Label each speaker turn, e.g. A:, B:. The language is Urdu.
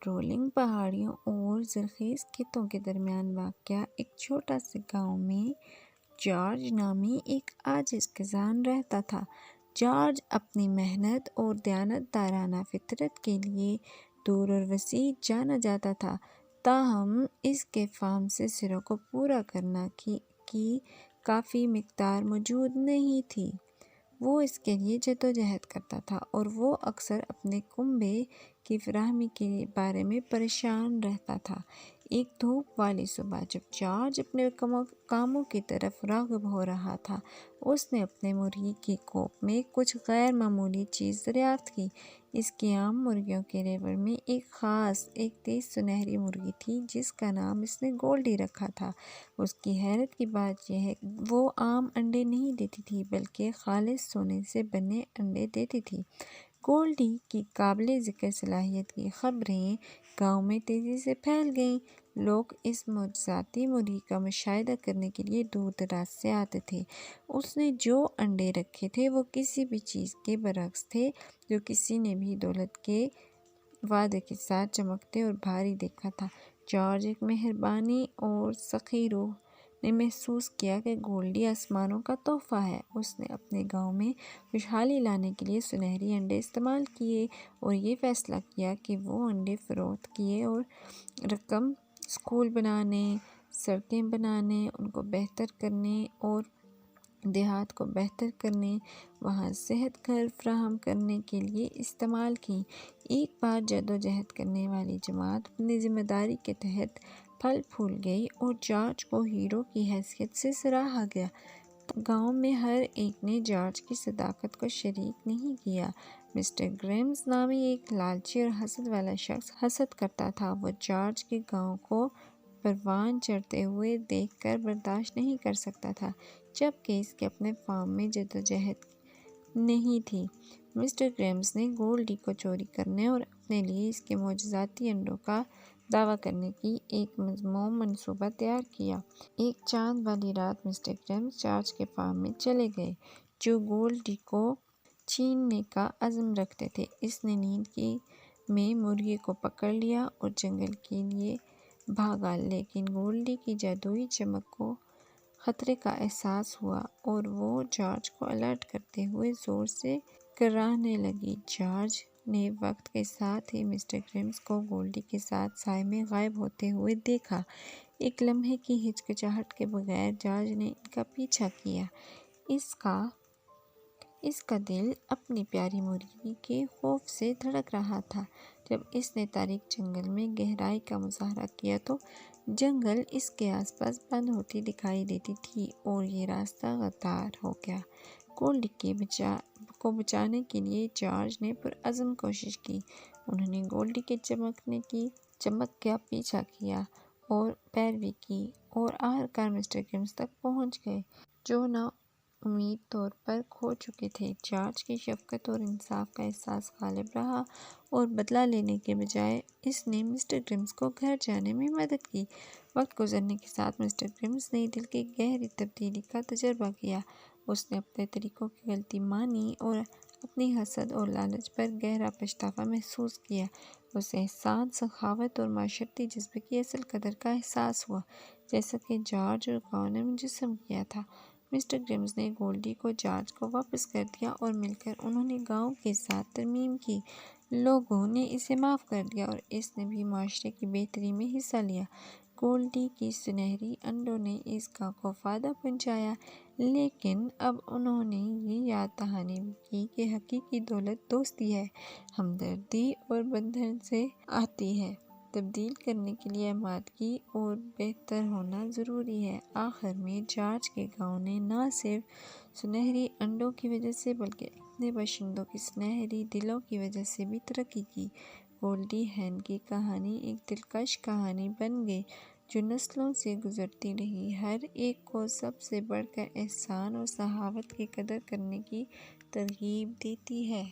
A: رولنگ پہاڑیوں اور زرخیز کھیتوں کے درمیان واقع ایک چھوٹا سے گاؤں میں جارج نامی ایک عاجز کسان رہتا تھا۔ جارج اپنی محنت اور دیانت دارانہ فطرت کے لیے دور اور وسیع جانا جاتا تھا، تاہم اس کے فارم سے سروں کو پورا کرنا کی کافی مقدار موجود نہیں تھی۔ وہ اس کے لیے جدوجہد کرتا تھا اور وہ اکثر اپنے کنبے کی فراہمی کے بارے میں پریشان رہتا تھا۔ ایک دھوپ والی صبح جب جارج اپنے کاموں کی طرف راغب ہو رہا تھا، اس نے اپنے مرغی کی کوپ میں کچھ غیر معمولی چیز دریافت کی۔ اس کی عام مرغیوں کے ریوڑ میں ایک خاص، ایک تیز سنہری مرغی تھی جس کا نام اس نے گولڈی رکھا تھا۔ اس کی حیرت کی بات یہ ہے کہ وہ عام انڈے نہیں دیتی تھی بلکہ خالص سونے سے بنے انڈے دیتی تھی۔ گولڈی کی قابل ذکر صلاحیت کی خبریں گاؤں میں تیزی سے پھیل گئیں۔ لوگ اس معجزاتی مرغی کا مشاہدہ کرنے کے لیے دور دراز سے آتے تھے۔ اس نے جو انڈے رکھے تھے وہ کسی بھی چیز کے برعکس تھے جو کسی نے بھی دولت کے وعدے کے ساتھ چمکتے اور بھاری دیکھا تھا۔ جارج ایک مہربانی اور سخی روح نے محسوس کیا کہ گولڈی آسمانوں کا تحفہ ہے۔ اس نے اپنے گاؤں میں خوشحالی لانے کے لیے سنہری انڈے استعمال کیے اور یہ فیصلہ کیا کہ وہ انڈے فروخت کیے اور رقم اسکول بنانے، سڑکیں بنانے، ان کو بہتر کرنے اور دیہات کو بہتر کرنے، وہاں صحت گھر فراہم کرنے کے لیے استعمال کی۔ ایک بار جدوجہد کرنے والی جماعت اپنی ذمہ داری کے تحت پھل پھول گئی اور جارج کو ہیرو کی حیثیت سے سراہا گیا۔ گاؤں میں ہر ایک نے جارج کی صداقت کو شریک نہیں کیا۔ مسٹر گریمز نامی ایک لالچی اور حسد والا شخص حسد کرتا تھا۔ وہ جارج کے گاؤں کو پروان چڑھتے ہوئے دیکھ کر برداشت نہیں کر سکتا تھا، جبکہ اس کے اپنے فارم میں جدوجہد نہیں تھی۔ مسٹر گریمز نے گولڈی کو چوری کرنے اور اپنے لیے اس کے معجزاتی انڈوں کا دعویٰ کرنے کی ایک مذموم منصوبہ تیار کیا۔ ایک چاند والی رات مسٹر گریمز جارج کے فارم میں چلے گئے، جو گولڈی کو چھیننے کا عزم رکھتے تھے۔ اس نے نیند میں مرغی کو پکڑ لیا اور جنگل کے لیے بھاگا، لیکن گولڈی کی جادوئی چمک کو خطرے کا احساس ہوا اور وہ جارج کو الرٹ کرتے ہوئے زور سے کراہنے لگی۔ جارج نے وقت کے ساتھ ہی مسٹر گریمز کو گولڈی کے ساتھ سائے میں غائب ہوتے ہوئے دیکھا۔ ایک لمحے کی ہچکچاہٹ کے بغیر جارج نے ان کا پیچھا کیا۔ اس کا دل اپنی پیاری مرغی کے خوف سے دھڑک رہا تھا۔ جب اس نے تاریک جنگل میں گہرائی کا مظاہرہ کیا تو جنگل اس کے آس پاس بند ہوتی دکھائی دیتی تھی اور یہ راستہ غدار ہو گیا۔ گولڈی کو بچانے کے لیے جارج نے پرعزم کوشش کی۔ انہوں نے گولڈی کے چمک کا پیچھا کیا اور پیروی کی اور آخرکار مسٹر گریمز تک پہنچ گئے، جو نا امید طور پر کھو چکے تھے۔ جارج کی شفقت اور انصاف کا احساس غالب رہا اور بدلہ لینے کے بجائے اس نے مسٹر گریمز کو گھر جانے میں مدد کی۔ وقت گزرنے کے ساتھ مسٹر گریمز نے دل کی گہری تبدیلی کا تجربہ کیا۔ اس نے اپنے طریقوں کی غلطی مانی اور اپنی حسد اور لالچ پر گہرا پچھتاوا محسوس کیا۔ اسے احسان، سخاوت اور معاشرتی جذبے کی اصل قدر کا احساس ہوا، جیسا کہ جارج اور گاؤں نے مجسم کیا تھا۔ مسٹر گریمز نے گولڈی کو جارج کو واپس کر دیا اور مل کر انہوں نے گاؤں کے ساتھ ترمیم کی۔ لوگوں نے اسے معاف کر دیا اور اس نے بھی معاشرے کی بہتری میں حصہ لیا۔ گولڈی کی سنہری انڈوں نے اس گاؤں کو فائدہ پہنچایا، لیکن اب انہوں نے یہ یاد دہانی بھی کی کہ حقیقی دولت دوستی ہے، ہمدردی اور بندھن سے آتی ہے۔ تبدیل کرنے کے لیے آمادگی اور بہتر ہونا ضروری ہے۔ آخر میں جارج کے گاؤں نے نہ صرف سنہری انڈوں کی وجہ سے بلکہ اپنے باشندوں کی سنہری دلوں کی وجہ سے بھی ترقی کی۔ گولڈی ہین کی کہانی ایک دلکش کہانی بن گئی جو نسلوں سے گزرتی رہی، ہر ایک کو سب سے بڑھ کر احسان اور سخاوت کی قدر کرنے کی ترغیب دیتی ہے۔